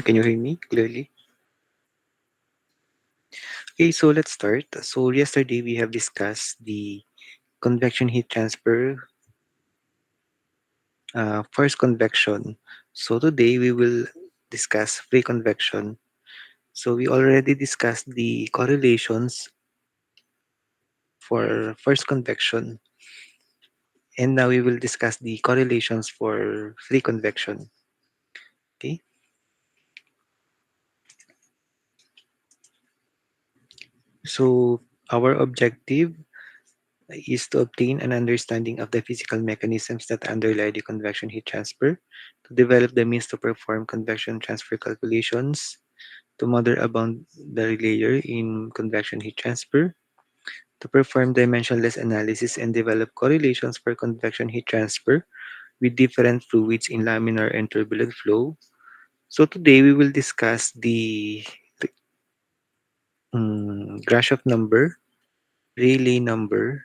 Can you hear me clearly? Okay, so let's start. So yesterday we have discussed the convection heat transfer, first convection. So today we will discuss free convection. So we already discussed the correlations for first convection, and now we will discuss the correlations for free convection. Okay, so our objective is to obtain an understanding of the physical mechanisms that underlie the convection heat transfer, to develop the means to perform convection transfer calculations, to model a boundary layer in convection heat transfer, to perform dimensionless analysis and develop correlations for convection heat transfer with different fluids in laminar and turbulent flow. So today we will discuss the Grashof number, Rayleigh number,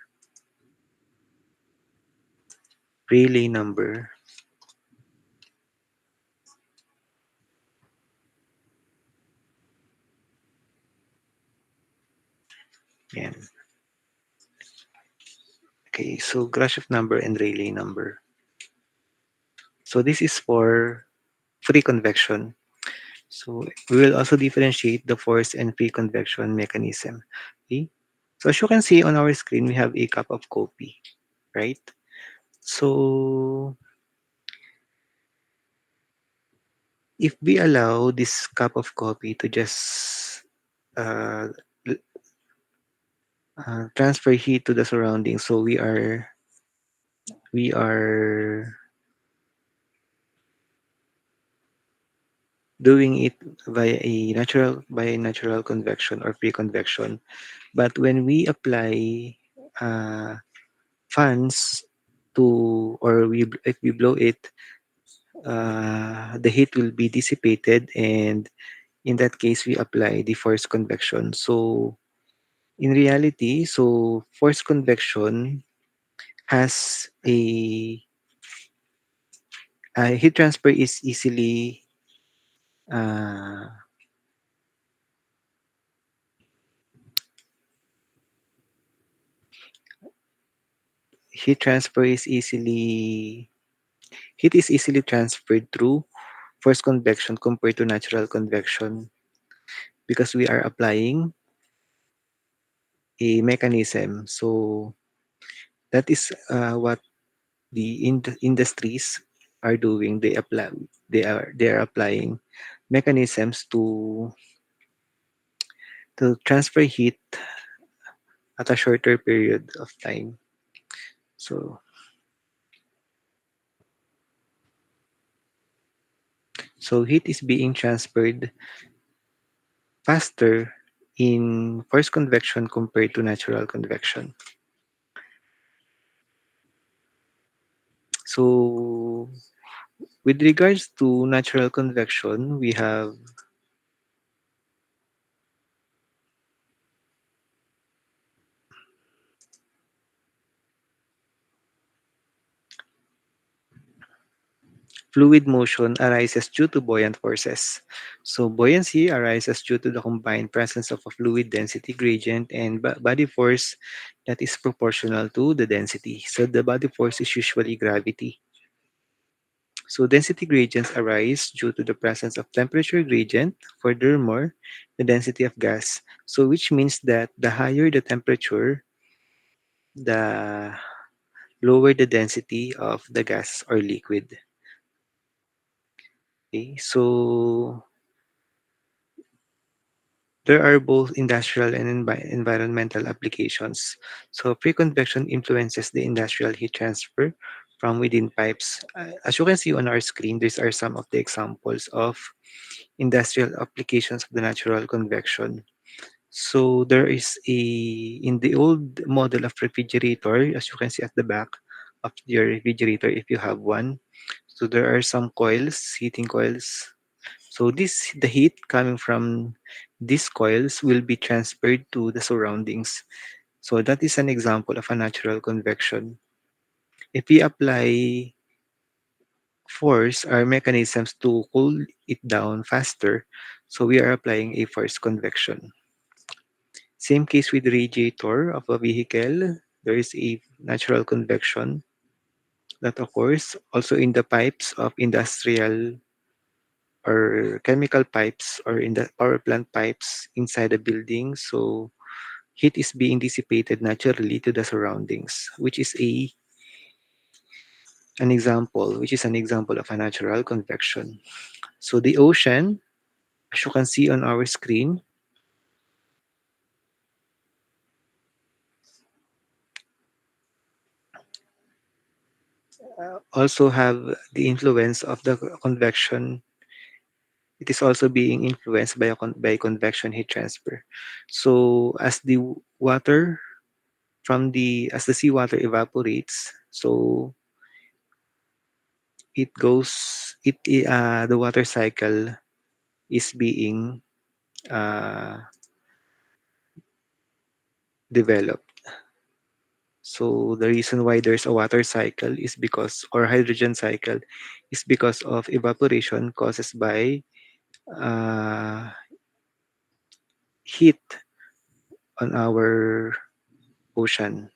Rayleigh number, yan. Okay, so Grashof number and Rayleigh number. So this is for free convection. So we will also differentiate the force and free convection mechanism. Okay? So as you can see on our screen, we have a cup of coffee, right? So if we allow this cup of coffee to just uh, transfer heat to the surroundings, so we are doing it by a natural convection or free convection. But when we apply uh, fans to, or if we blow it, the heat will be dissipated, and in that case, we apply the forced convection. So in reality, so forced convection has a heat transfer is easily uh, heat transfer is easily heat is easily transferred through forced convection compared to natural convection because we are applying a mechanism. So that is what the industries are doing. They are applying mechanisms to transfer heat at a shorter period of time. So heat is being transferred faster in forced convection compared to natural convection. So with regards to natural convection, we have fluid motion arises due to buoyant forces. So buoyancy arises due to the combined presence of a fluid density gradient and body force that is proportional to the density. So the body force is usually gravity. So density gradients arise due to the presence of temperature gradient, furthermore, the density of gas. So which means that the higher the temperature, the lower the density of the gas or liquid. Okay, so there are both industrial and environmental applications. So pre-convection influences the industrial heat transfer from within pipes. As you can see on our screen, these are some of the examples of industrial applications of the natural convection. So there is in the old model of refrigerator, as you can see at the back of your refrigerator, if you have one, so there are some coils, heating coils. So the heat coming from these coils will be transferred to the surroundings. So that is an example of a natural convection. If we apply Force are mechanisms to cool it down faster, so we are applying a forced convection. Same case with radiator of a vehicle. There is a natural convection that occurs also in the pipes of industrial or chemical pipes or in the power plant pipes inside the building. So heat is being dissipated naturally to the surroundings, which is an example of a natural convection. So the ocean, as you can see on our screen, also have the influence of the convection. It is also being influenced by by convection heat transfer. So as the water as the seawater evaporates, so the water cycle is being uh, developed. So the reason why there's a water cycle is because, or hydrogen cycle, is because of evaporation caused by uh, heat on our ocean.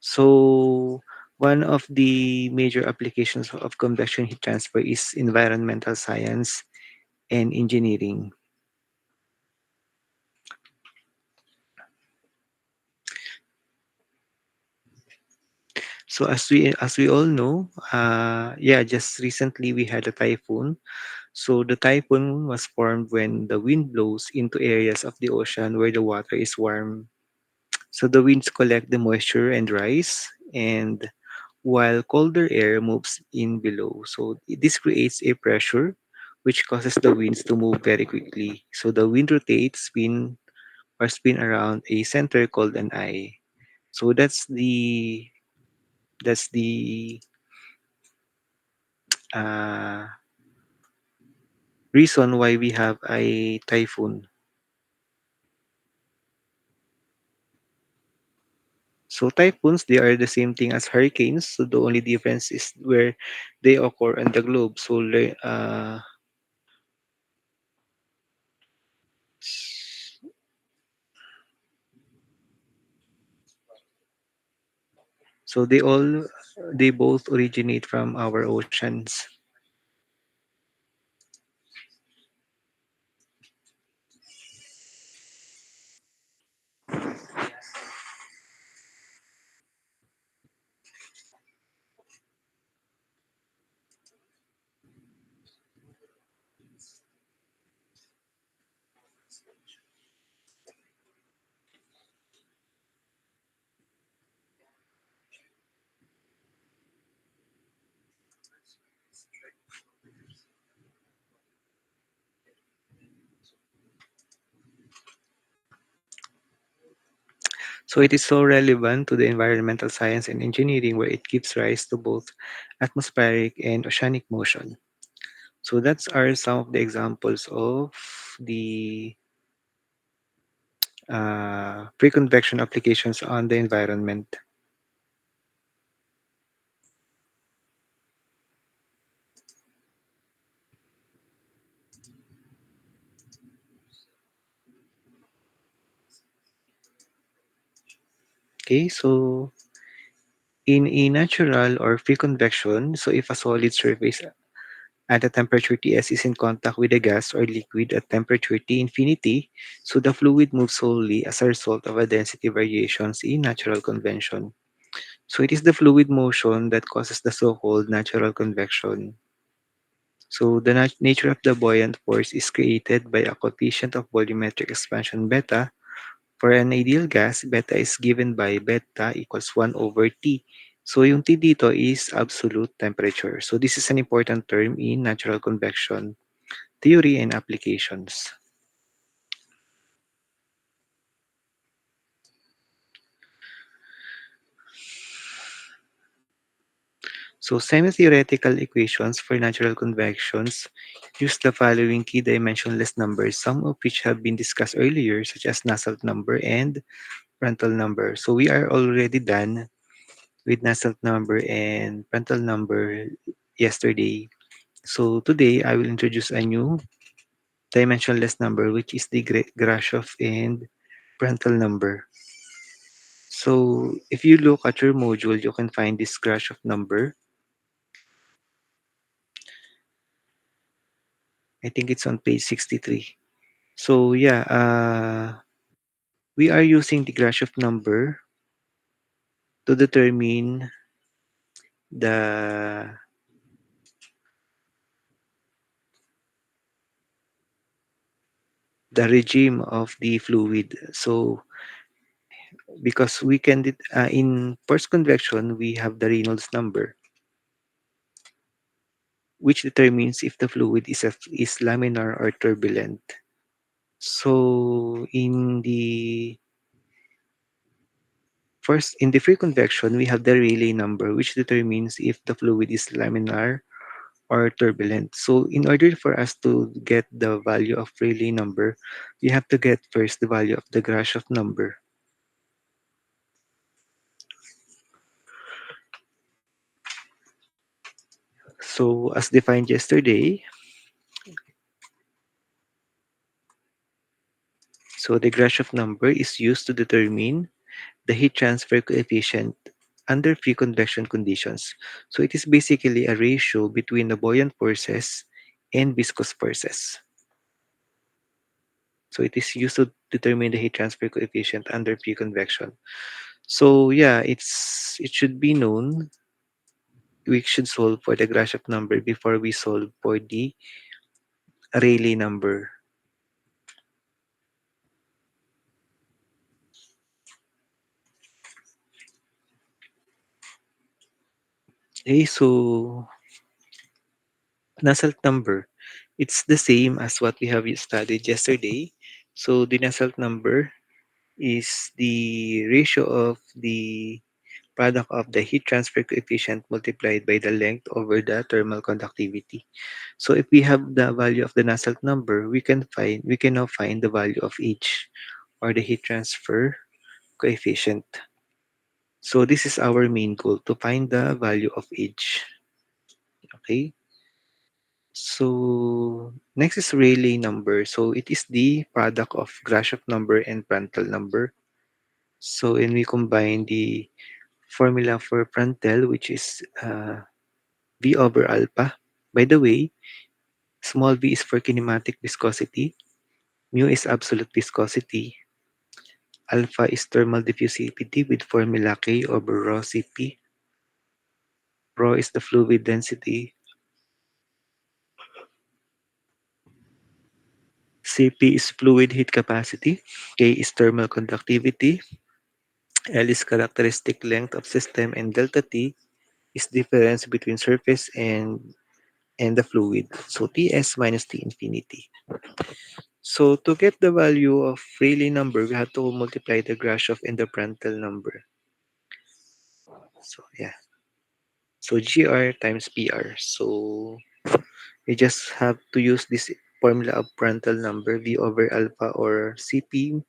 So one of the major applications of convection heat transfer is environmental science and engineering. So as we all know, yeah, just recently we had a typhoon. So the typhoon was formed when the wind blows into areas of the ocean where the water is warm. So the winds collect the moisture and rise, and while colder air moves in below. So this creates a pressure which causes the winds to move very quickly. So the wind rotates, spin around a center called an eye. So that's the uh, reason why we have a typhoon. So typhoons, they are the same thing as hurricanes. So the only difference is where they occur on the globe. So they both originate from our oceans. So it is so relevant to the environmental science and engineering where it gives rise to both atmospheric and oceanic motion. So that's are some of the examples of the pre-convection applications on the environment. Okay, so in a natural or free convection, so if a solid surface at a temperature Ts is in contact with a gas or liquid at temperature T infinity, so the fluid moves slowly as a result of a density variations in natural convention. So it is the fluid motion that causes the so-called natural convection. So the nature of the buoyant force is created by a coefficient of volumetric expansion beta. For an ideal gas, beta is given by beta equals 1 over T. So yung T dito is absolute temperature. So this is an important term in natural convection theory and applications. So semi-theoretical equations for natural convections use the following key dimensionless numbers, some of which have been discussed earlier, such as Nusselt number and Prandtl number. So we are already done with Nusselt number and Prandtl number yesterday. So today I will introduce a new dimensionless number, which is the Grashof and Prandtl number. So if you look at your module, you can find this Grashof number. I think it's on page 63. So yeah, we are using the Grashof number to determine the regime of the fluid. So because we can in forced convection we have the Reynolds number, which determines if the fluid is laminar or turbulent. So in the free convection, we have the Rayleigh number, which determines if the fluid is laminar or turbulent. So in order for us to get the value of Rayleigh number, we have to get first the value of the Grashof number. So as defined yesterday, so the Grashof number is used to determine the heat transfer coefficient under free convection conditions. So it is basically a ratio between the buoyant forces and viscous forces. So it is used to determine the heat transfer coefficient under free convection. So yeah, it should be known we should solve for the Grashof number before we solve for the Rayleigh number. Okay, so Nusselt number, it's the same as what we have studied yesterday. So the Nusselt number is the ratio of the product of the heat transfer coefficient multiplied by the length over the thermal conductivity. So if we have the value of the Nusselt number, we can now find the value of H, or the heat transfer coefficient. So this is our main goal, to find the value of H. Okay. So next is Rayleigh number. So it is the product of Grashof number and Prandtl number. So when we combine the formula for Prandtl, which is V over alpha. By the way, small v is for kinematic viscosity, mu is absolute viscosity, alpha is thermal diffusivity with formula K over rho Cp, rho is the fluid density, Cp is fluid heat capacity, K is thermal conductivity, L is characteristic length of system, and delta T is difference between surface and the fluid. So Ts minus T infinity. So to get the value of Rayleigh number, we have to multiply the Grashof and the Prandtl number. So yeah. So GR times PR. So you just have to use this formula of Prandtl number, V over alpha, or Cp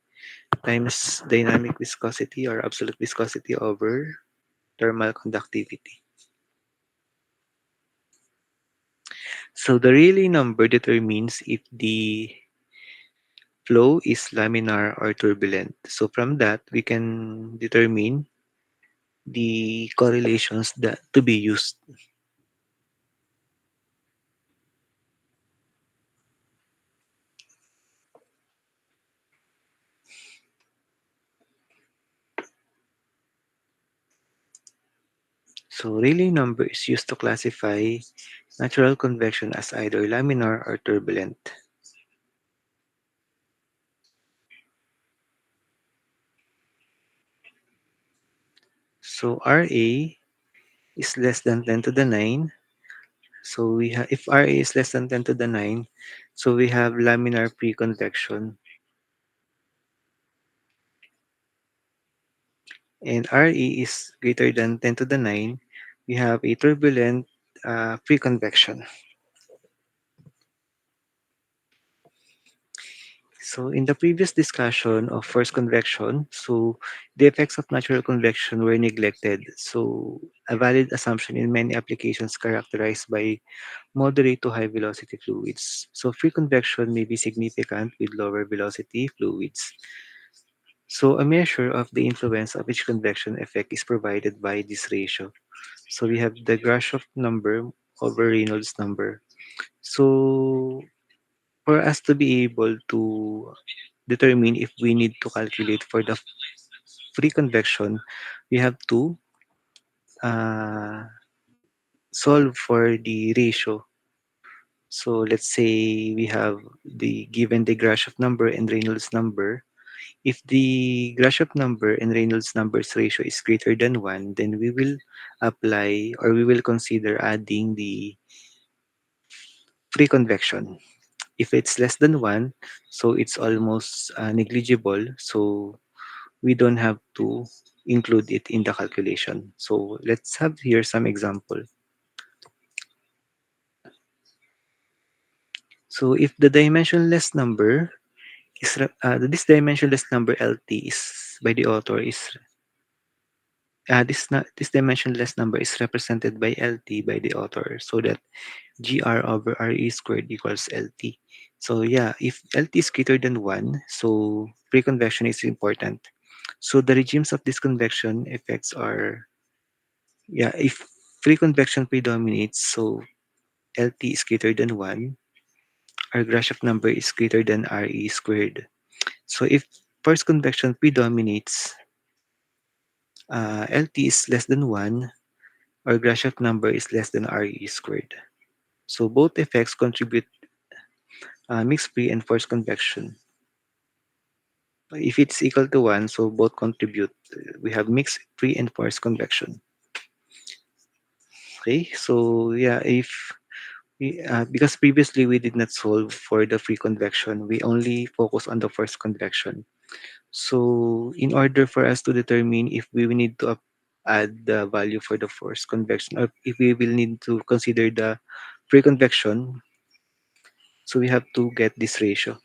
times dynamic viscosity or absolute viscosity over thermal conductivity. So the Rayleigh number determines if the flow is laminar or turbulent. So from that, we can determine the correlations that to be used. So Rayleigh number is used to classify natural convection as either laminar or turbulent. So RA is less than 10 to the 9. So we have, if RA is less than 10 to the 9, so we have laminar pre-convection. And RE is greater than 10 to the 9, we have a turbulent pre-convection. So in the previous discussion of forced convection, so the effects of natural convection were neglected. So a valid assumption in many applications characterized by moderate to high velocity fluids. So free convection may be significant with lower velocity fluids. So a measure of the influence of each convection effect is provided by this ratio. So we have the Grashof number over Reynolds number. So for us to be able to determine if we need to calculate for the free convection, we have to uh, solve for the ratio. So let's say we have the given the Grashof number and Reynolds number. If the Grashof number and Reynolds numbers ratio is greater than 1, then we will apply or we will consider adding the free convection. If it's less than 1, so it's almost negligible. So we don't have to include it in the calculation. So let's have here some example. So if the dimensionless number is this dimensionless number LT is by the author is this dimensionless number is represented by LT by the author so that GR over RE squared equals LT. So yeah, if LT is greater than 1, so pre-convection is important. So the regimes of this convection effects are, yeah, if free convection predominates, so LT is greater than 1, our Grashof number is greater than RE squared. So if forced convection predominates, LT is less than 1, our Grashof number is less than RE squared. So both effects contribute mixed free and forced convection. If it's equal to 1, so both contribute. We have mixed free and forced convection. Okay, so yeah, if because previously we did not solve for the free convection, we only focus on the forced convection. So in order for us to determine if we will need to add the value for the forced convection or if we will need to consider the free convection, so we have to get this ratio.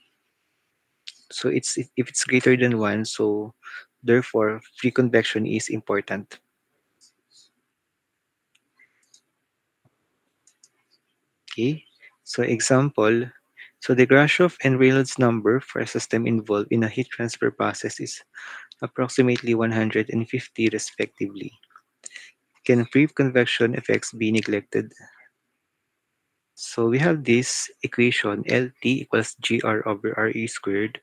So it's if it's greater than 1, so therefore free convection is important. Okay. So example, so the Grashof and Reynolds number for a system involved in a heat transfer process is approximately 150 respectively. Can free convection effects be neglected? So we have this equation LT equals GR over RE squared.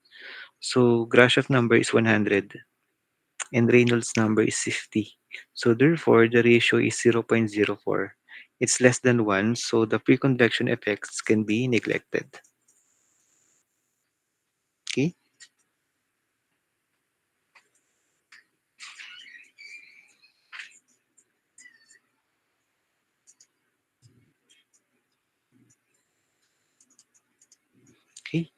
So Grashof number is 100 and Reynolds number is 50. So therefore the ratio is 0.04. It's less than 1, so the free convection effects can be neglected. Okay? Okay.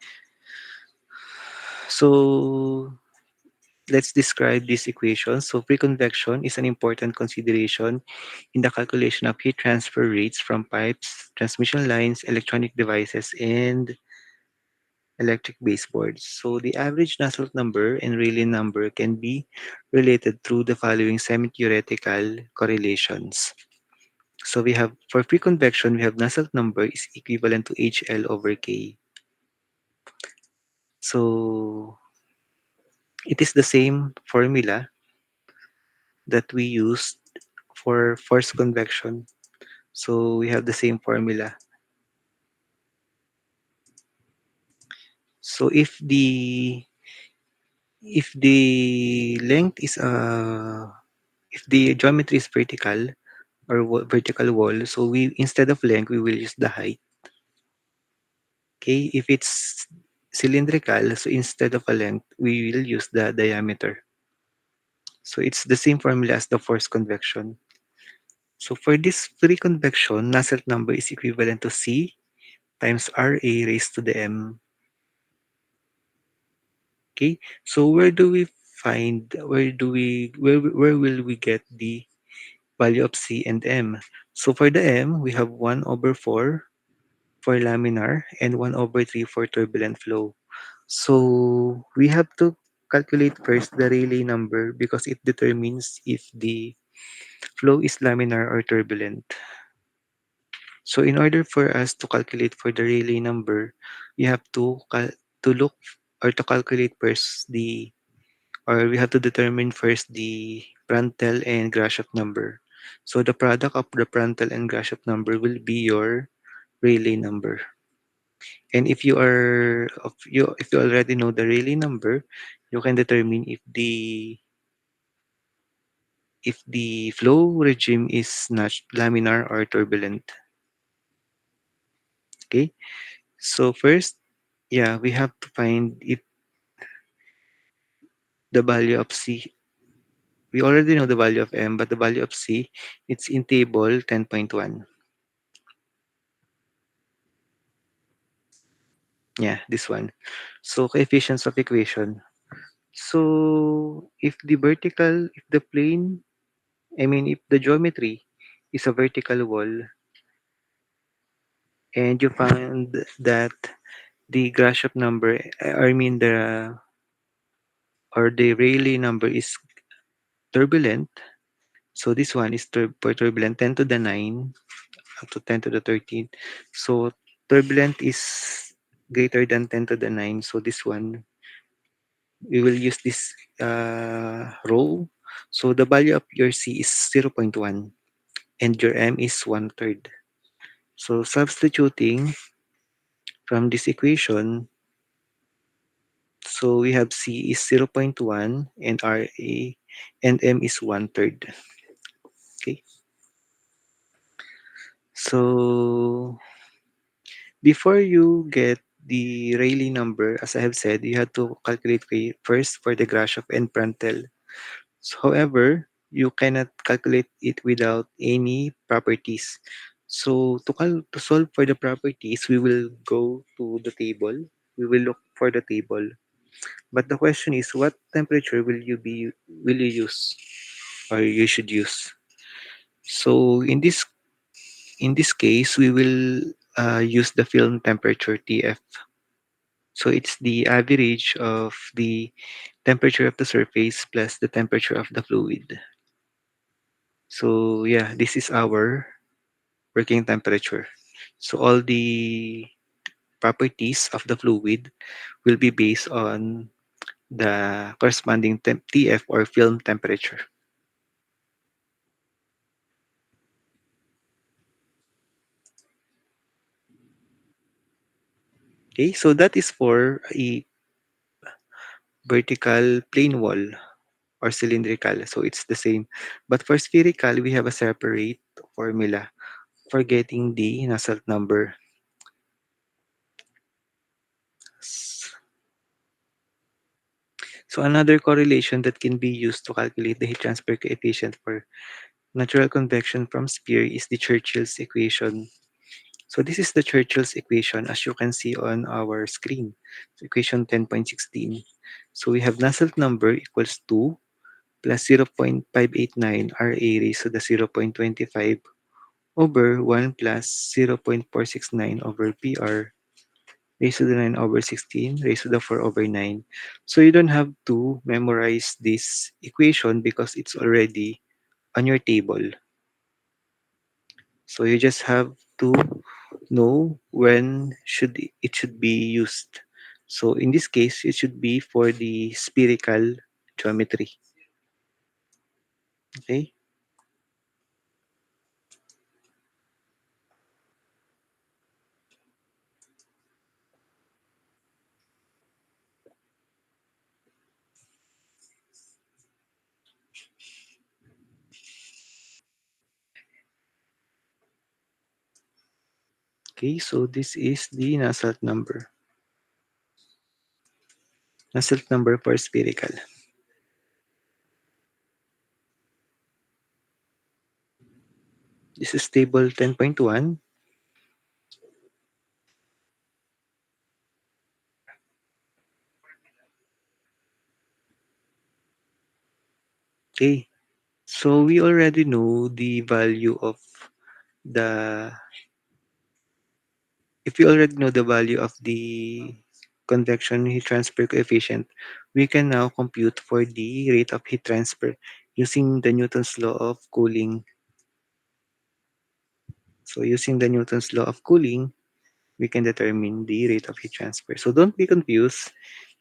So let's describe this equation. So preconvection is an important consideration in the calculation of heat transfer rates from pipes, transmission lines, electronic devices, and electric baseboards. So the average Nusselt number and Rayleigh number can be related through the following semi-theoretical correlations. So we have for preconvection, we have Nusselt number is equivalent to HL over K. So it is the same formula that we used for forced convection. So we have the same formula. So if the length is if the geometry is vertical or vertical wall, so we instead of length we will use the height. Okay, if it's cylindrical, so instead of a length we will use the diameter. So it's the same formula as the forced convection. So for this free convection, Nusselt number is equivalent to C times RA raised to the M. Okay, so where will we get the value of C and M? So for the M, we have 1 over 4 for laminar and 1 over 3 for turbulent flow. So we have to calculate first the Rayleigh number because it determines if the flow is laminar or turbulent. So in order for us to calculate for the Rayleigh number, we have to look or to calculate first we have to determine first the Prandtl and Grashof number. So the product of the Prandtl and Grashof number will be your Rayleigh number. And if you already know the Rayleigh number, you can determine if the flow regime is not laminar or turbulent. Okay. So first, yeah, we have to find if the value of C. We already know the value of M, but the value of C, it's in table 10.1. Yeah, this one. So coefficients of equation. So if the plane, if the geometry is a vertical wall and you found that the Grashof number, the Rayleigh number is turbulent. So this one is for turbulent 10 to the 9 up to 10 to the 13. So turbulent is greater than 10 to the 9. So this one, we will use this row. So the value of your C is 0.1 and your M is 1/3. So substituting from this equation, so we have C is 0.1 and RA and M is 1/3. Okay. So before you get the Rayleigh number, as I have said, you have to calculate first for the Grashof and Prandtl. So, however, you cannot calculate it without any properties. So to solve for the properties, we will go to the table. We will look for the table. But the question is, what temperature will you use or you should use? So in this case, we will use the film temperature TF. So it's the average of the temperature of the surface plus the temperature of the fluid. So yeah, this is our working temperature. So all the properties of the fluid will be based on the corresponding TF or film temperature. Okay, so that is for a vertical plane wall or cylindrical. So it's the same. But for spherical, we have a separate formula for getting the Nusselt number. So another correlation that can be used to calculate the heat transfer coefficient for natural convection from sphere is the Churchill's equation. So this is the Churchill's equation as you can see on our screen. So equation 10.16. So we have Nusselt number equals 2 plus 0.589 Ra raised to the 0.25 over 1 plus 0.469 over PR raised to the 9 over 16 raised to the 4 over 9. So you don't have to memorize this equation because it's already on your table. So you just have to know when it should be used. So in this case, it should be for the spherical geometry. Okay. Okay. So this is the Nusselt number. Nusselt number for spherical. This is table 10.1. Okay. So we already know the value of the if we already know the value of the convection heat transfer coefficient, we can now compute for the rate of heat transfer using the Newton's law of cooling. So using the Newton's law of cooling, we can determine the rate of heat transfer. So don't be confused.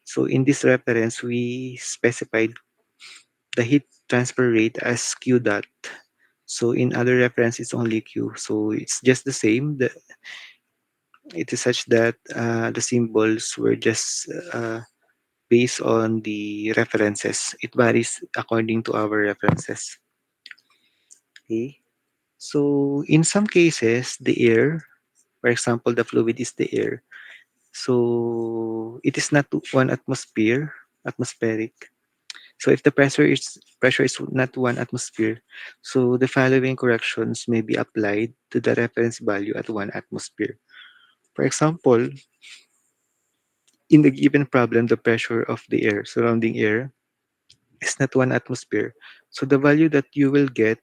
So in this reference, we specified the heat transfer rate as Q dot. So in other reference, it's only Q. So it's just the same. It is such that the symbols were just based on the references. It varies according to our references. Okay. So in some cases, the air, for example, the fluid is the air. So it is not one atmospheric. So if the pressure is not 1 atmosphere, so the following corrections may be applied to the reference value at 1 atmosphere. For example, in the given problem, the pressure of the air, surrounding air, is not 1 atmosphere. So the value that you will get,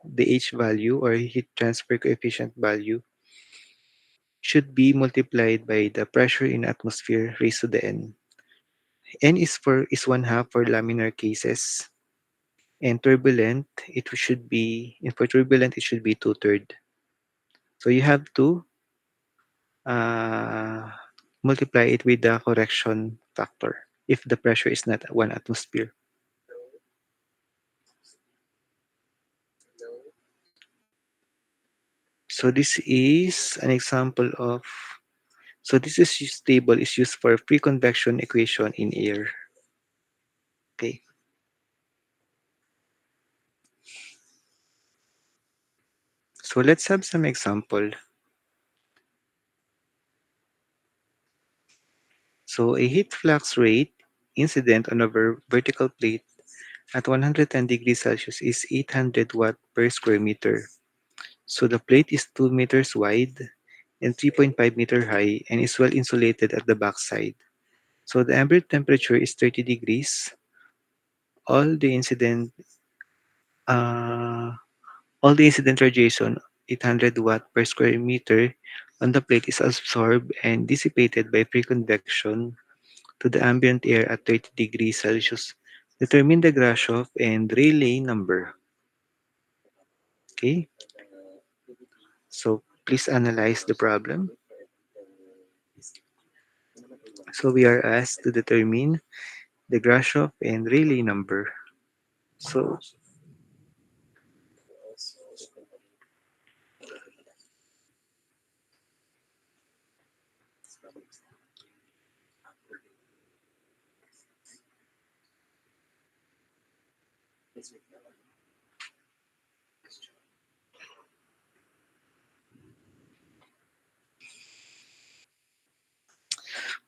the H value or heat transfer coefficient value, should be multiplied by the pressure in atmosphere raised to the n. N is 1/2 for laminar cases, and turbulent for turbulent it should be 2/3. So you have to uh, multiply it with the correction factor if the pressure is not 1 atmosphere. So this is an example of this table is used for free convection equation in air. Okay. So let's have some example. So a heat flux rate incident on a vertical plate at 110 degrees Celsius is 800 watt per square meter. So the plate is 2 meters wide and 3.5-meter high and is well insulated at the backside. So the ambient temperature is 30 degrees. All the incident uh, all the incident radiation, 800 watt per square meter on the plate, is absorbed and dissipated by free convection to the ambient air at 30 degrees Celsius. Determine the Grashof and Rayleigh number. Okay, so please analyze the problem. So we are asked to determine the Grashof and Rayleigh number. So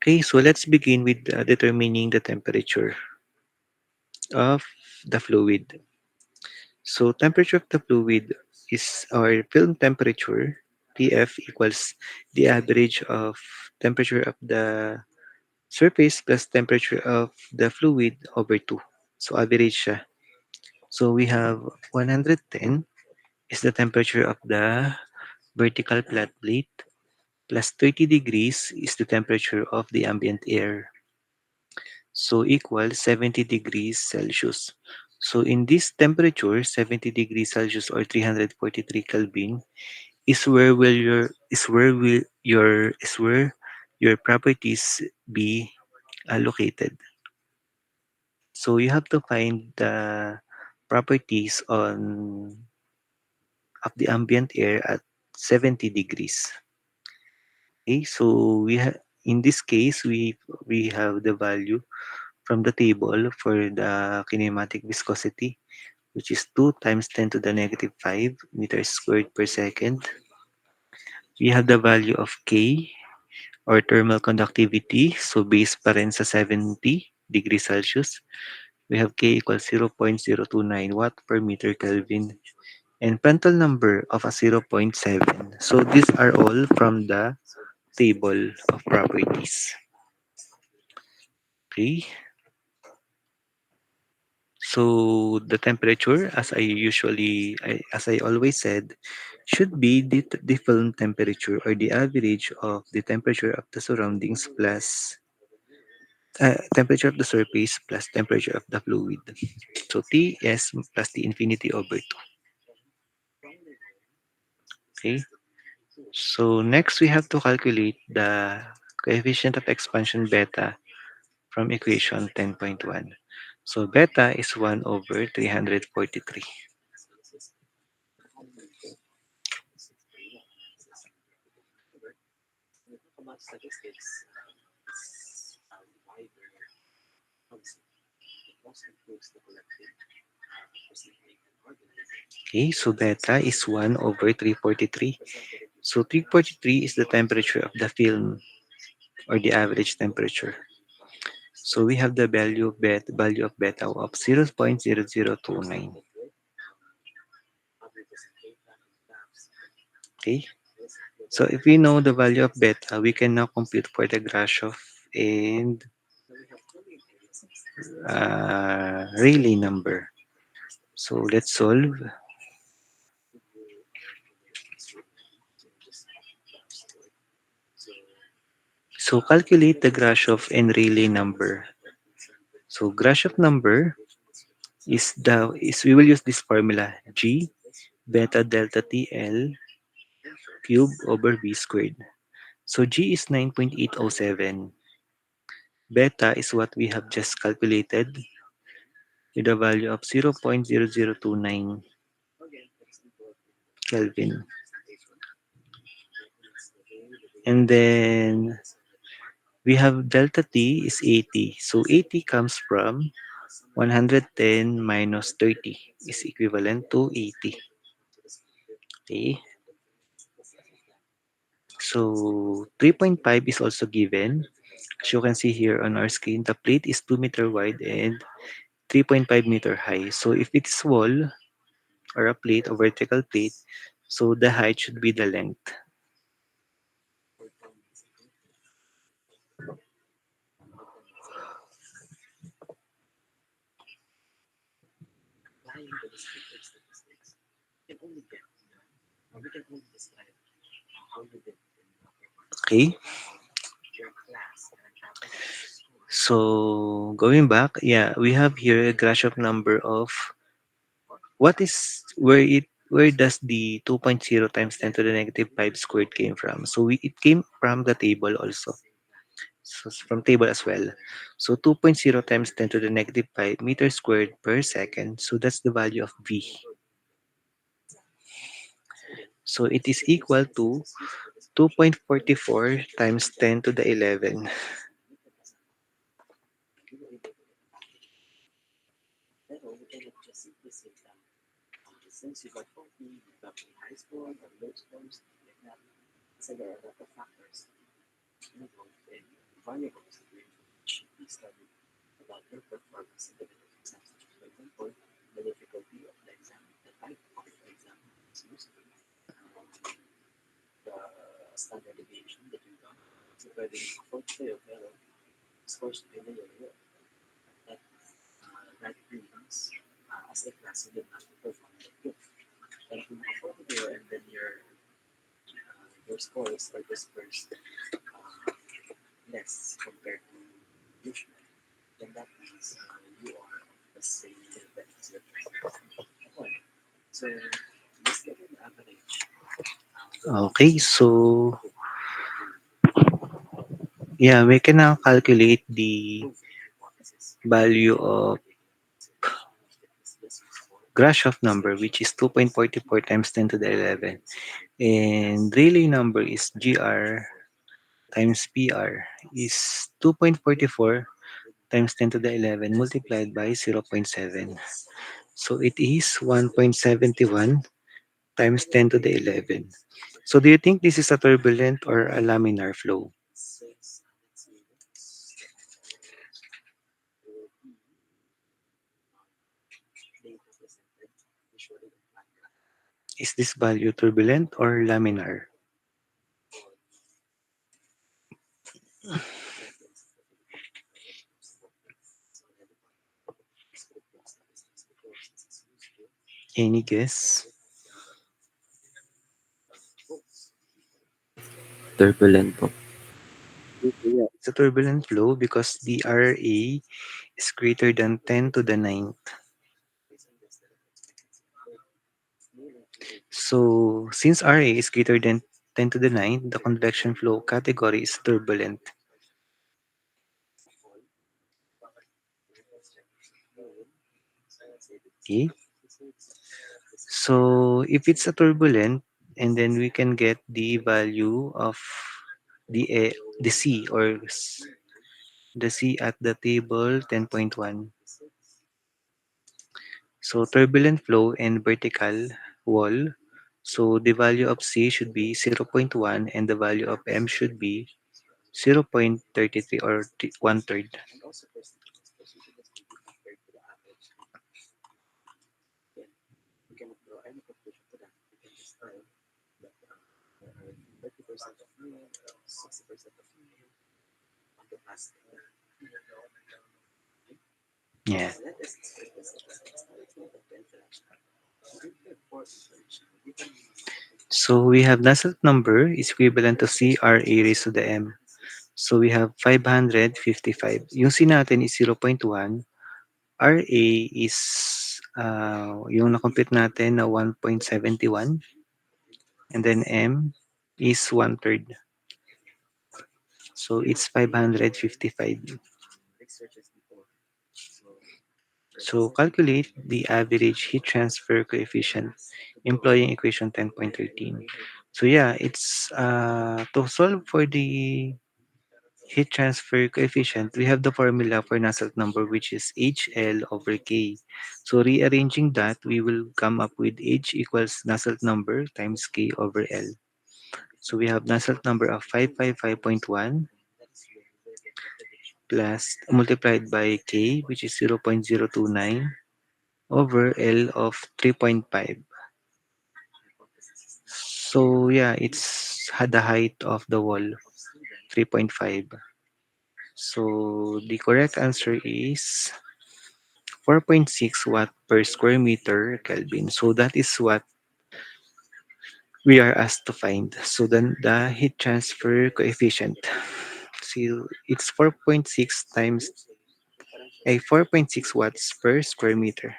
okay, so let's begin with determining the temperature of the fluid. So temperature of the fluid is our film temperature. TF equals the average of temperature of the surface plus temperature of the fluid over 2. So average siya. So we have 110 is the temperature of the vertical flat plate plus 30 degrees is the temperature of the ambient air. So equals 70 degrees Celsius. So in this temperature, 70 degrees Celsius or 343 Kelvin, is where your properties be located. So you have to find the properties on of the ambient air at 70 degrees. Okay, so in this case we have the value from the table for the kinematic viscosity, which is 2 times 10 to the negative 5 meters squared per second. We have the value of K or thermal conductivity. So base pa rin sa 70 degrees Celsius. We have K equals 0.029 watt per meter Kelvin. And Prandtl number of a 0.7. So these are all from the table of properties. Okay. So the temperature, as I always said, should be the film temperature or the average of the temperature of the surroundings plus temperature of the surface plus temperature of the fluid. So Ts plus T infinity over 2. Okay. So next we have to calculate the coefficient of expansion beta from equation 10.1. So beta is 1 over 343. Okay, so beta is 1 over 343. So 343 is the temperature of the film or the average temperature. So we have the value of beta of 0.0029. Okay. So if we know the value of beta, we can now compute for the Grashof and Rayleigh number. So let's solve. So calculate the Grashof and Rayleigh number. So Grashof number is we will use this formula G beta delta TL cube over V squared. So G is 9.807. Beta is what we have just calculated with a value of 0.0029 Kelvin. And then we have delta T is 80. So 80 comes from 110 minus 30 is equivalent to 80. Okay. So 3.5 is also given. As you can see here on our screen, the plate is 2 meter wide and 3.5 meter high. So if it's wall or a plate, a vertical plate, so the height should be the length. Okay. So going back, yeah, we have here a Grashof number of what is where does the 2.0 times 10 to the negative 5 squared came from? So it came from the table also. So it's from table as well. So 2.0 times 10 to the negative 5 meter squared per second. So that's the value of V. So it is equal to 2.44 times 10 to the 11. Okay, so yeah, we can now calculate the value of Grashof number, which is 2.44 times 10 to the 11. And Rayleigh number is GR times PR is 2.44 times 10 to the 11 multiplied by 0.7. So it is 1.71 times 10 to the 11. So do you think this is a turbulent or a laminar flow? Is this value turbulent or laminar? Any guess? Turbulent po. It's a turbulent flow because the RA is greater than 10 to the ninth. So since RA is greater than 10 to the ninth, the convection flow category is turbulent. Okay. So if it's a turbulent, and then we can get the value of the C the C at the table 10.1. So turbulent flow and vertical wall. So the value of C should be zero point 0.1 and the value of M should be 0.33 or one third. Yeah. So we have Nusselt number is equivalent to CRA raised to the M. So we have 555. Yung C natin is 0.1. RA is yung na-compute natin na 1.71. And then M is one third. So it's 555. So calculate the average heat transfer coefficient employing equation 10.13. So yeah, it's to solve for the heat transfer coefficient, we have the formula for Nusselt number which is HL over K. So rearranging that, we will come up with H equals Nusselt number times K over L. So we have Nusselt number of 555.1 plus multiplied by K which is 0.029 over L of 3.5. So yeah, it's had the height of the wall 3.5. So the correct answer is 4.6 watt per square meter Kelvin. So that is what we are asked to find. So then the heat transfer coefficient. So it's 4.6 times 4.6 watts per square meter.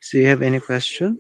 So you have any question?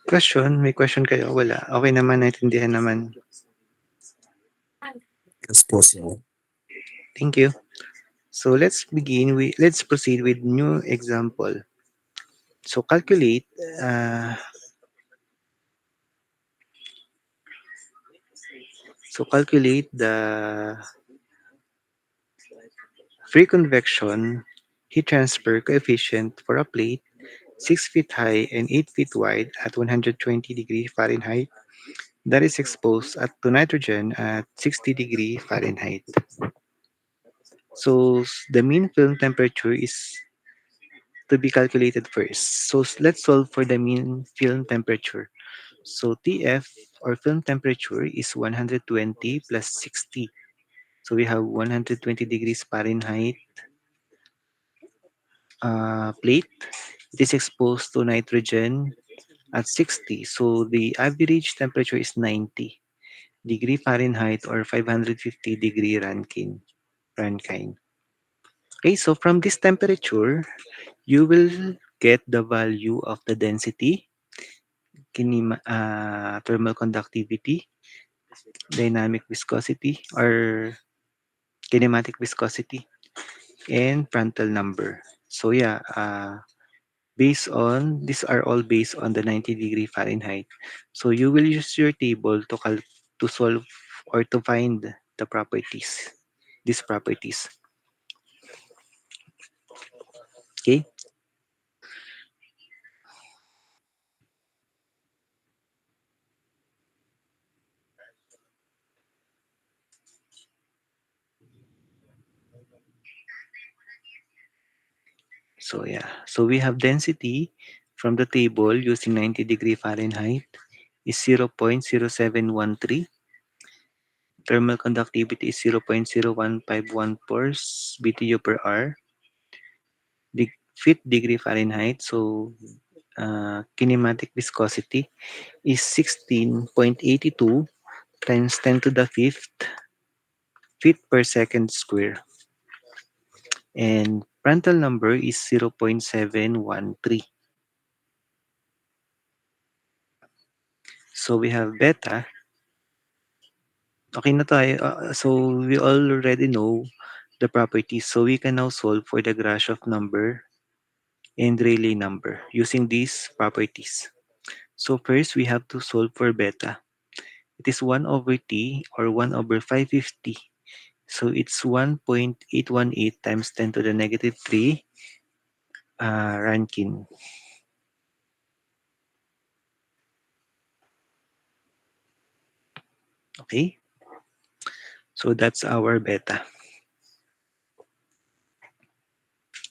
Question? May question kayo? Wala. Okay naman, naintindihan naman. Yes po, sir. Thank you. So let's proceed with new example. So uh, calculate the free convection heat transfer coefficient for a plate 6 feet high and 8 feet wide at 120 degree Fahrenheit that is exposed to nitrogen at 60 degree Fahrenheit. So the mean film temperature is to be calculated first. So let's solve for the mean film temperature. So TF or film temperature is 120 plus 60. So we have 120 degrees Fahrenheit plate. It is exposed to nitrogen at 60. So the average temperature is 90 degree Fahrenheit or 550 degree Rankine. Okay, so from this temperature, you will get the value of the density, thermal conductivity, dynamic viscosity or kinematic viscosity, and Prandtl number. So yeah, these are all based on the 90-degree Fahrenheit. So you will use your table to solve or to find the properties, these properties. Okay, so yeah, so we have density from the table using 90-degree Fahrenheit is 0.0713. Thermal conductivity is 0.0151 BTU per hour. The fifth degree Fahrenheit, so kinematic viscosity is 16.82 times 10 to the fifth feet per second square. And Prandtl number is 0.713. So we have beta. Okay na tayo. So we already know the properties. So we can now solve for the Grashof number and Rayleigh number using these properties. So first, we have to solve for beta. It is 1 over t or 1 over 550. So it's 1.818 times 10 to the negative 3 Rankine. Okay, so that's our beta.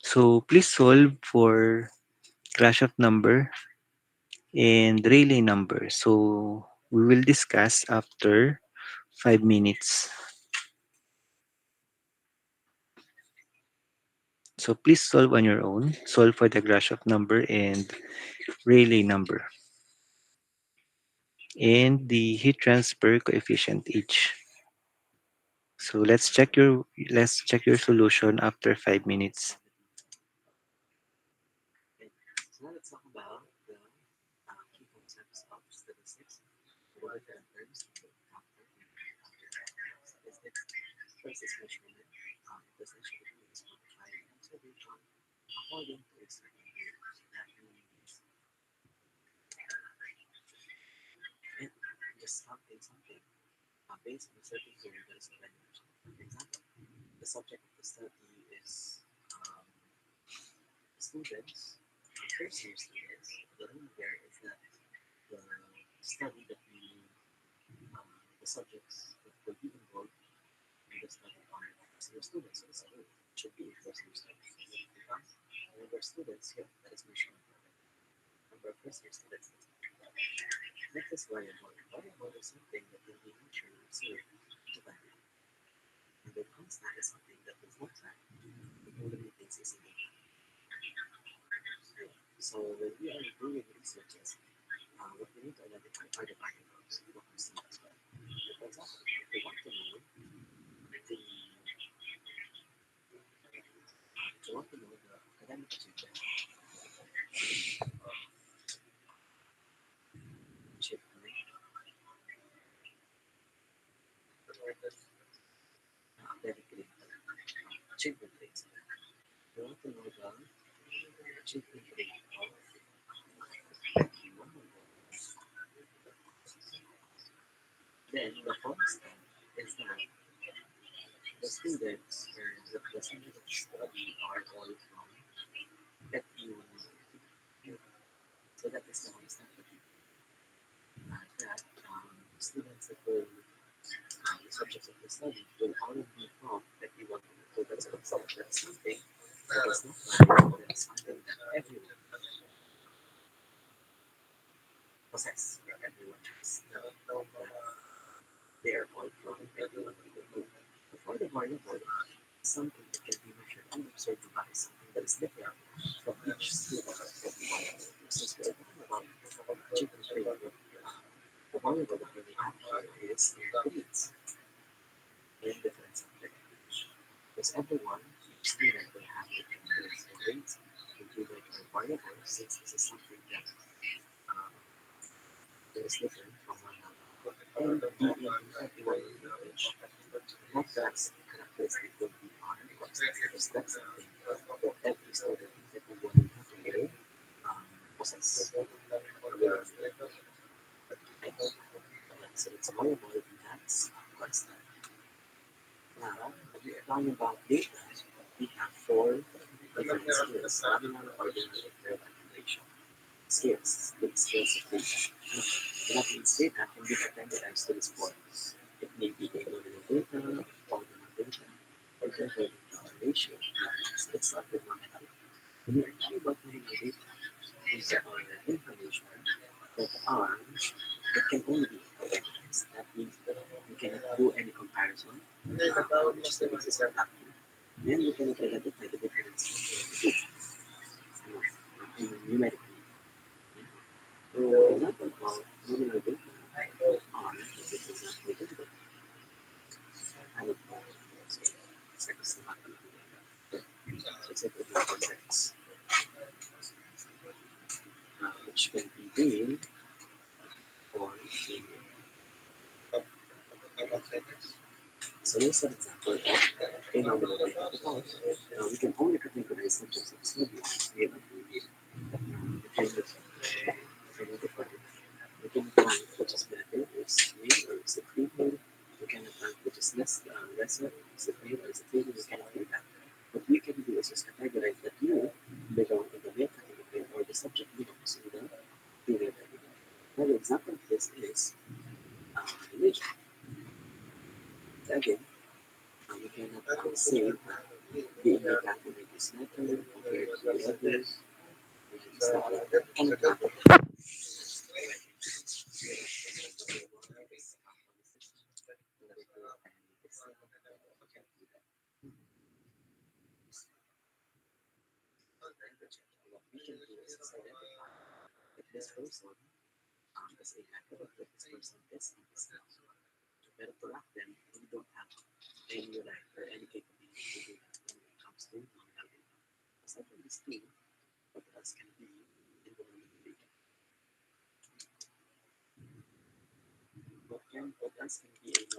So please solve for Grashof number and Rayleigh number. So we will discuss after 5 minutes. So please solve on your own. Solve for the Grashof number and Rayleigh number and the heat transfer coefficient H. So let's check your solution after 5 minutes.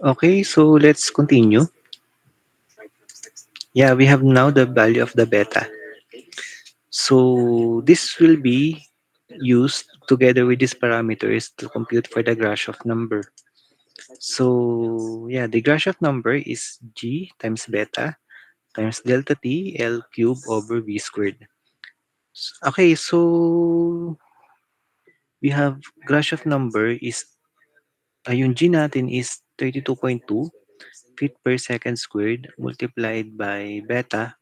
Okay, so let's continue. Yeah, we have now the value of the beta. So this will be used together with these parameters to compute for the Grashof number. So yeah, the Grashof number is G times beta times delta T L cube over V squared. Okay, so we have Grashof number is, yung G natin is 32.2 feet per second squared multiplied by beta,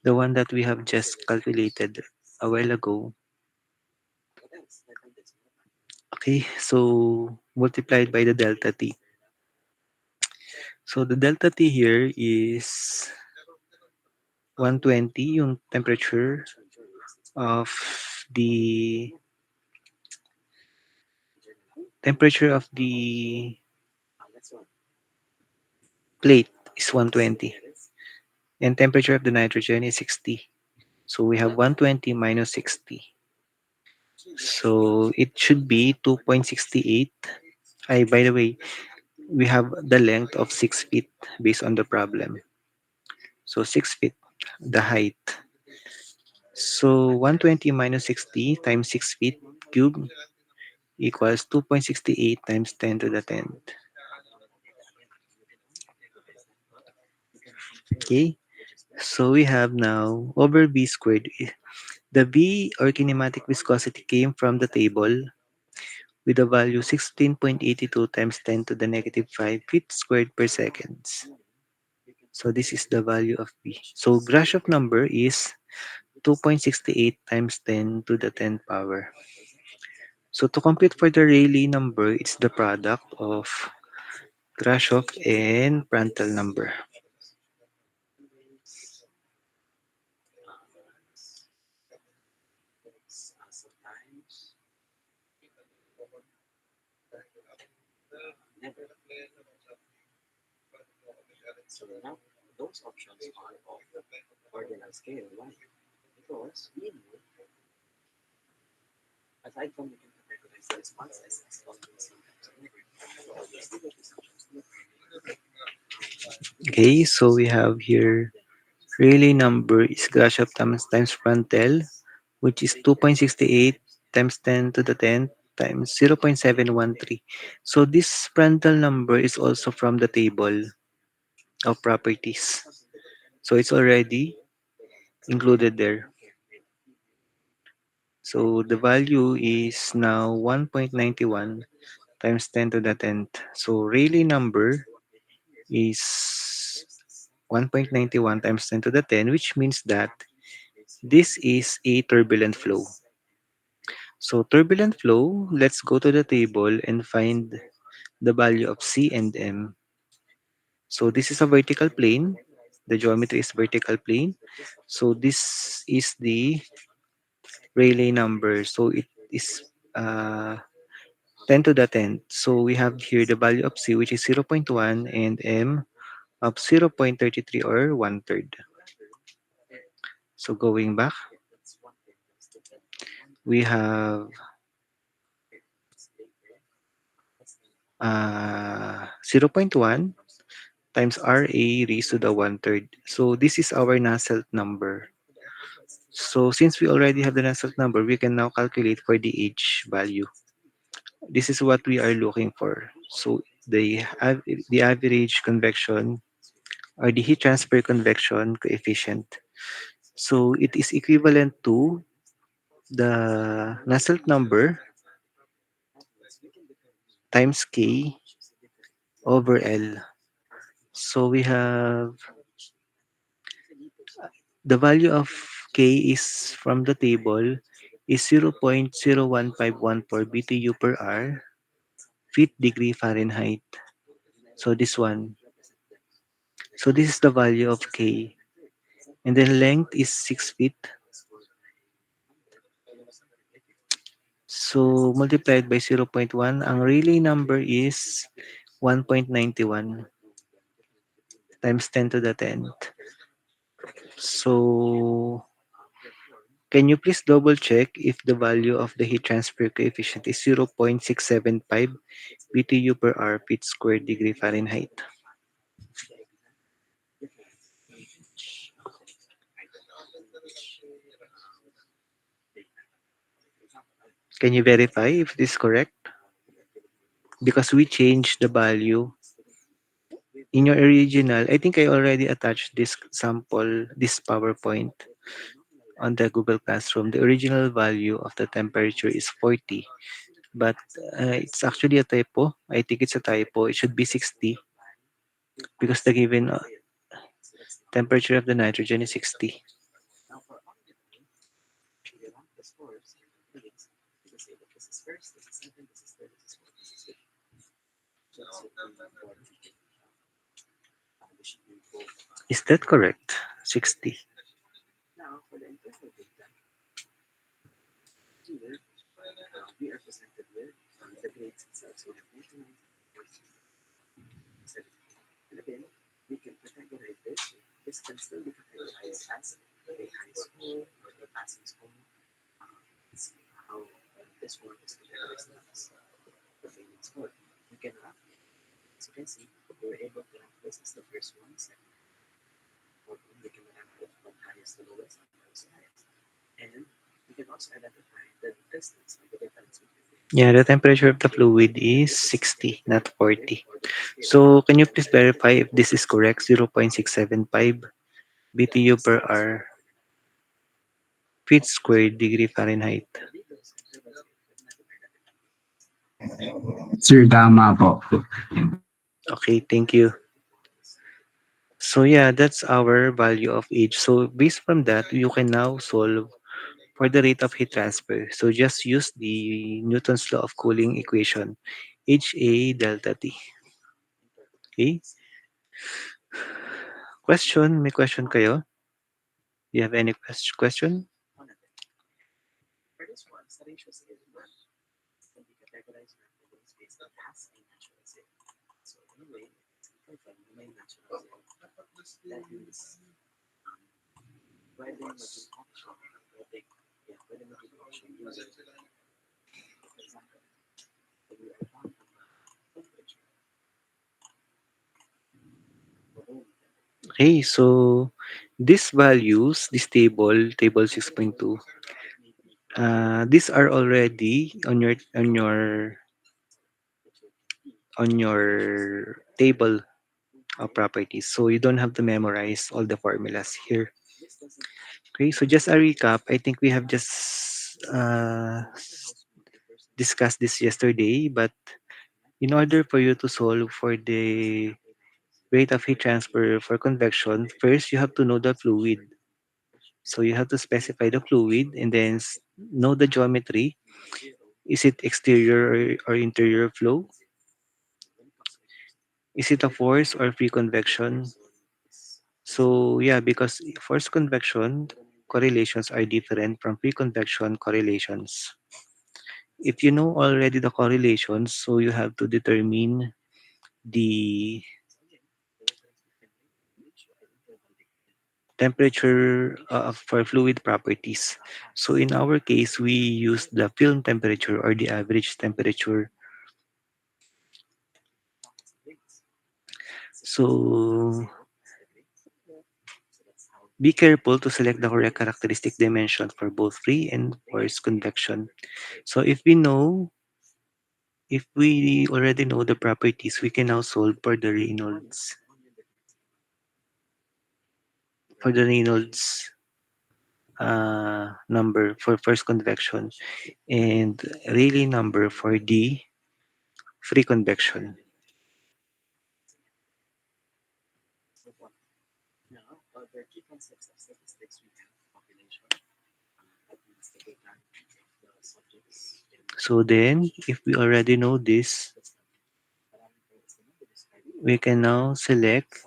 the one that we have just calculated a while ago. Okay, so multiplied by the delta T. So the delta T here is 120, yung of the temperature of the plate is 120 and temperature of the nitrogen is 60. So we have 120 minus 60. So it should be 2.68. By the way, we have the length of 6 feet based on the problem. So 6 feet, the height. So 120 minus 60 times 6 feet cube equals 2.68 times 10 to the 10th. Okay, so we have now over V squared. The V or kinematic viscosity came from the table with the value 16.82 times 10 to the negative 5 feet squared per seconds. So this is the value of V. So Grashof number is 2.68 times 10 to the 10th power. So to compute for the Rayleigh number, it's the product of Grashof and Prandtl number. Okay, so we have here Rayleigh number is Grashof times Prandtl, which is 2.68 times 10 to the 10th times 0.713. So this Prandtl number is also from the table of properties. So it's already included there. So the value is now 1.91 times 10 to the 10th. So Rayleigh number is 1.91 times 10 to the 10, which means that this is a turbulent flow. So turbulent flow, let's go to the table and find the value of C and M. So this is a vertical plane. The geometry is vertical plane. So this is the Rayleigh number. So it is 10 to the 10th. So we have here the value of C, which is zero point 0.1, and M of 0.33 or one third. So going back, we have zero point 0.1 times RA raised to the one third. So this is our Nusselt number. So since we already have the Nusselt number, we can now calculate for the H value. This is what we are looking for. So the average convection or the heat transfer convection coefficient. So it is equivalent to the Nusselt number times K over L. So we have the value of K is from the table is 0.01514 BTU per hour, feet degree Fahrenheit. So this one. So this is the value of K. And then length is 6 feet. So multiplied by zero point 0.1, ang Rayleigh number is 1.91 times 10 to the 10th. So can you please double check if the value of the heat transfer coefficient is 0.675 BTU per hour feet squared degree Fahrenheit? Can you verify if this is correct? Because we changed the value in your original. I think I already attached this sample, this PowerPoint on the Google Classroom. The original value of the temperature is 40, but it's actually a typo. I think it's a typo. It should be 60 because the given temperature of the nitrogen is 60. Is that correct? 60. Yeah, the temperature of the fluid is 60, not 40. So can you please verify if this is correct? 0.675 BTU per hour feet squared degree Fahrenheit. Sir, tama po. Okay, thank you. So yeah, that's our value of H. So based from that, you can now solve for the rate of heat transfer. So just use the Newton's law of cooling equation, HA delta T. Okay? Question? May question kayo? Do you have any question? Okay, so these values, this table 6.2, these are already on your table of properties. So you don't have to memorize all the formulas here. Okay, so just a recap. I think we have just discussed this yesterday, but in order for you to solve for the rate of heat transfer for convection, first you have to know the fluid. So you have to specify the fluid and then know the geometry. Is it exterior or interior flow? Is it a force or free convection? So yeah, because force convection correlations are different from free convection correlations. If you know already the correlations, so you have to determine the temperature for fluid properties. So in our case, we use the film temperature or the average temperature. So be careful to select the correct characteristic dimension for both free and forced convection. So if we already know the properties, we can now solve for the Reynolds number for first convection and Rayleigh number for the free convection. So then, if we already know this, we can now select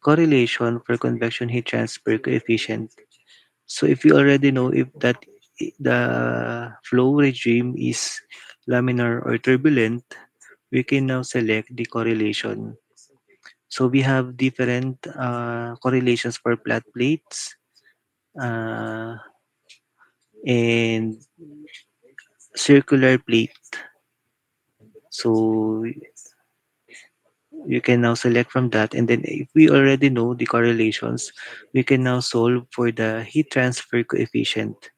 correlation for convection heat transfer coefficient. So if we already know if the flow regime is laminar or turbulent, we can now select the correlation. So we have different correlations for flat plates uh, and circular plate. So you can now select from that, and then if we already know the correlations, we can now solve for the heat transfer coefficient.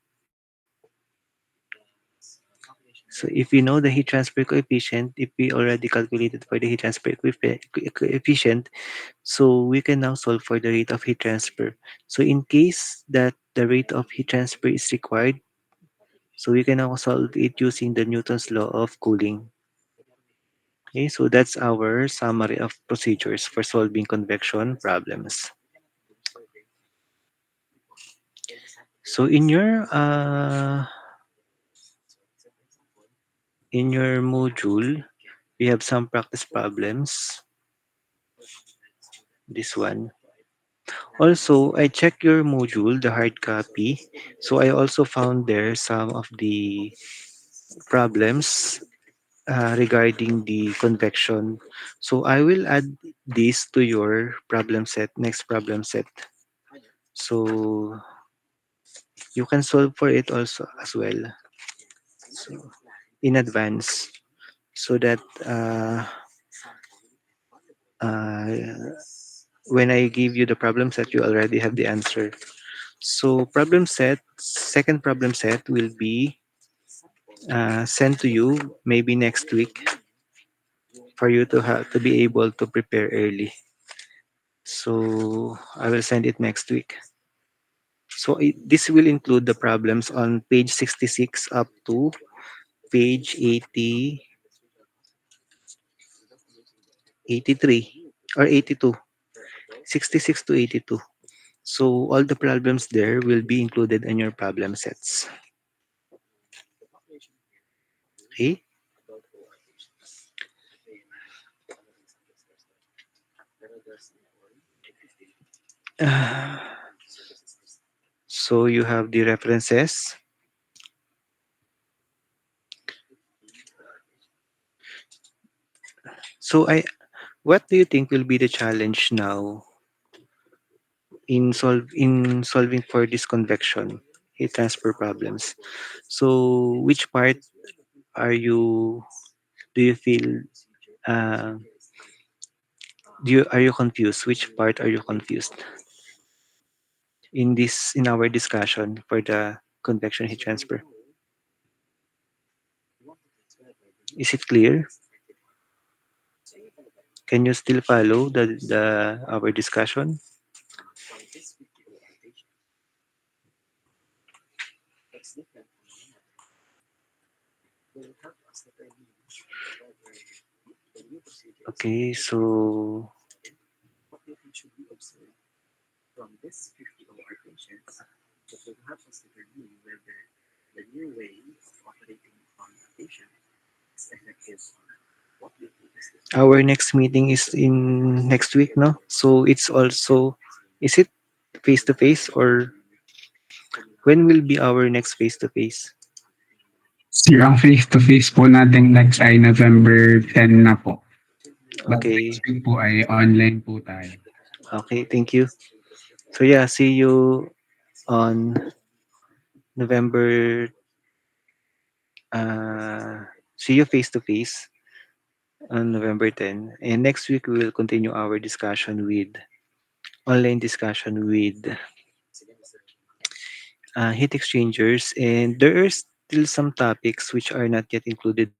So if we know the heat transfer coefficient, if we already calculated for the heat transfer coefficient, so we can now solve for the rate of heat transfer. So in case that the rate of heat transfer is required, so we can now solve it using the Newton's law of cooling. Okay, so that's our summary of procedures for solving convection problems. So in your module, we have some practice problems. This one. Also, I checked your module, the hard copy. So I also found there some of the problems regarding the convection. So I will add this to your problem set, next problem set. So you can solve for it also as well. So in advance so that uh, when I give you the problem set, you already have the answer. So second problem set will be sent to you maybe next week for you to have to be able to prepare early. So I will send it next week. So this will include the problems on page 66 up to page 83 or 82, 66 to 82. So all the problems there will be included in your problem sets. Okay? So you have the references. So what do you think will be the challenge now in solving for this convection heat transfer problems? So which part are you do you feel uh, are you confused? Which part are you confused in our discussion for the convection heat transfer? Is it clear? Can you still follow the our discussion? Okay, so our next meeting is in next week, no? So it's also is it face to face or when will be our next face to face? Sir, ang face-to-face po natin next ay November 10 na po. But next Okay. week po ay online po tayo. Okay, thank you. So yeah, see you on November see you face to face on November 10. And next week we will continue our discussion with online discussion with heat exchangers and there are still some topics which are not yet included